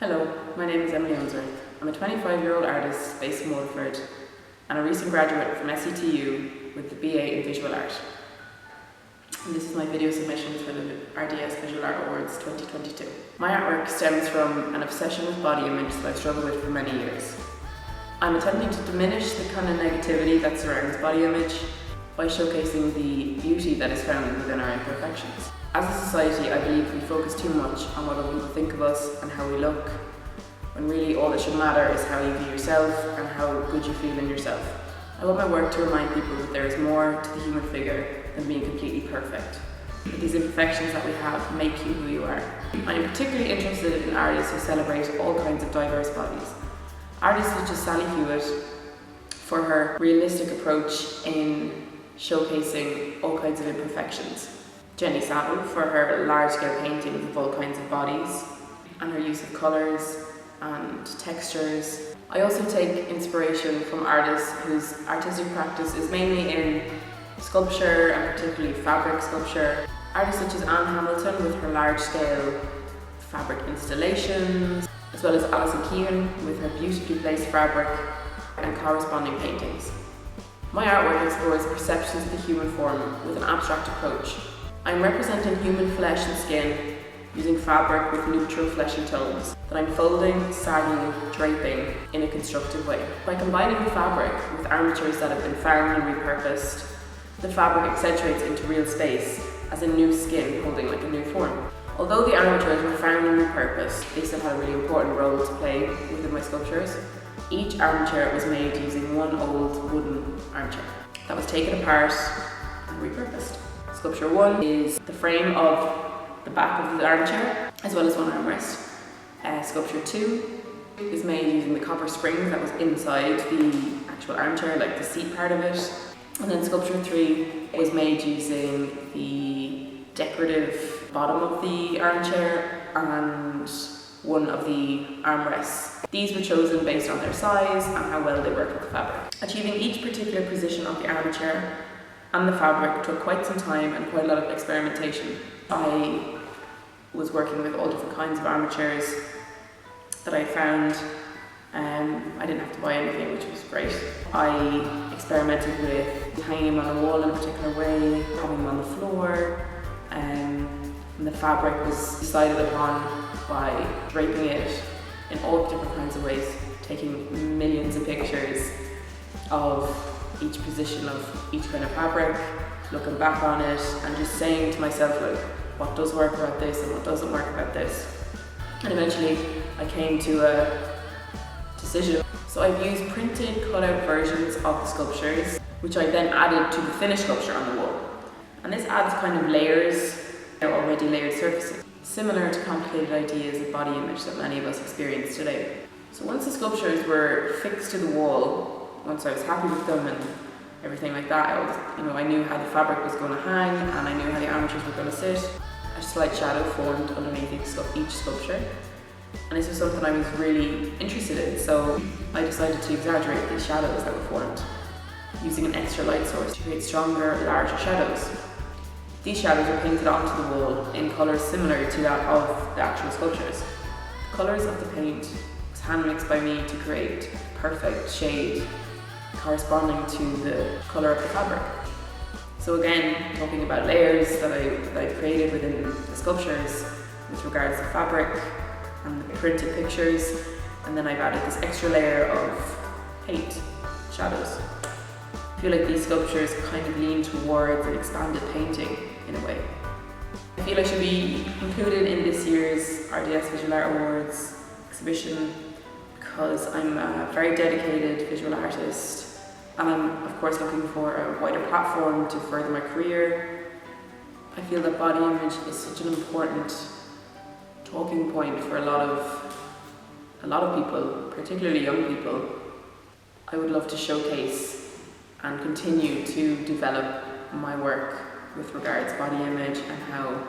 Hello, my name is Emily Unsworth. I'm a 25-year-old artist based in Waterford and a recent graduate from SETU with the BA in Visual Art. And this is my video submission for the RDS Visual Art Awards 2022. My artwork stems from an obsession with body image that I've struggled with for many years. I'm attempting to diminish the kind of negativity that surrounds body image by showcasing the beauty that is found within our imperfections. As a society, I believe we focus too much on what other people think of us and how we look, when really all that should matter is how you view yourself and how good you feel in yourself. I want my work to remind people that there is more to the human figure than being completely perfect. That these imperfections that we have make you who you are. I am particularly interested in artists who celebrate all kinds of diverse bodies. Artists such as Sally Hewitt, for her realistic approach in showcasing all kinds of imperfections. Jenny Saville for her large-scale paintings of all kinds of bodies and her use of colours and textures. I also take inspiration from artists whose artistic practice is mainly in sculpture and particularly fabric sculpture. Artists such as Anne Hamilton with her large-scale fabric installations, as well as Alison Keehan with her beautifully placed fabric and corresponding paintings. My artwork explores perceptions of the human form with an abstract approach. I'm representing human flesh and skin using fabric with neutral fleshy tones that I'm folding, sagging, draping in a constructive way. By combining the fabric with armatures that have been found and repurposed, the fabric accentuates into real space as a new skin holding like a new form. Although the armatures were found and repurposed, they still had a really important role to play within my sculptures. Each armature was made using one old wooden armchair that was taken apart and repurposed. Sculpture 1 is the frame of the back of the armchair, as well as one armrest. Sculpture 2 is made using the copper springs that was inside the actual armchair, like the seat part of it. And then sculpture 3 was made using the decorative bottom of the armchair and one of the armrests. These were chosen based on their size and how well they worked with the fabric. Achieving each particular position of the armature and the fabric took quite some time and quite a lot of experimentation. I was working with all different kinds of armatures that I found. I didn't have to buy anything, which was great. I experimented with hanging them on a wall in a particular way, having them on the floor, and the fabric was decided upon by draping it in all different kinds of ways, taking millions of pictures of each position of each kind of fabric, looking back on it and just saying to myself, like, what does work about this and what doesn't work about this. And eventually I came to a decision. So I've used printed cut-out versions of the sculptures, which I then added to the finished sculpture on the wall. And this adds kind of layers, already layered surfaces, similar to complicated ideas of body image that many of us experience today. So once the sculptures were fixed to the wall, once I was happy with them and everything like that, I knew how the fabric was going to hang and I knew how the armatures were going to sit. A slight shadow formed underneath each sculpture. And this was something I was really interested in, so I decided to exaggerate these shadows that were formed, using an extra light source to create stronger, larger shadows. These shadows were painted onto the wall in colours similar to that of the actual sculptures. The colours of the paint was hand mixed by me to create the perfect shade corresponding to the colour of the fabric. So again, talking about layers that I created within the sculptures with regards to fabric and the printed pictures, and then I've added this extra layer of paint, shadows. I feel like these sculptures kind of lean towards an expanded painting in a way. I feel I should be included in this year's RDS Visual Art Awards exhibition because I'm a very dedicated visual artist and I'm of course looking for a wider platform to further my career. I feel that body image is such an important talking point for a lot of people, particularly young people. I would love to showcase and continue to develop my work with regards to body image and how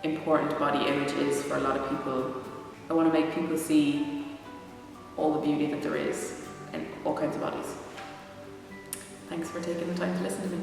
important body image is for a lot of people. I want to make people see all the beauty that there is in all kinds of bodies. Thanks for taking the time to listen to me.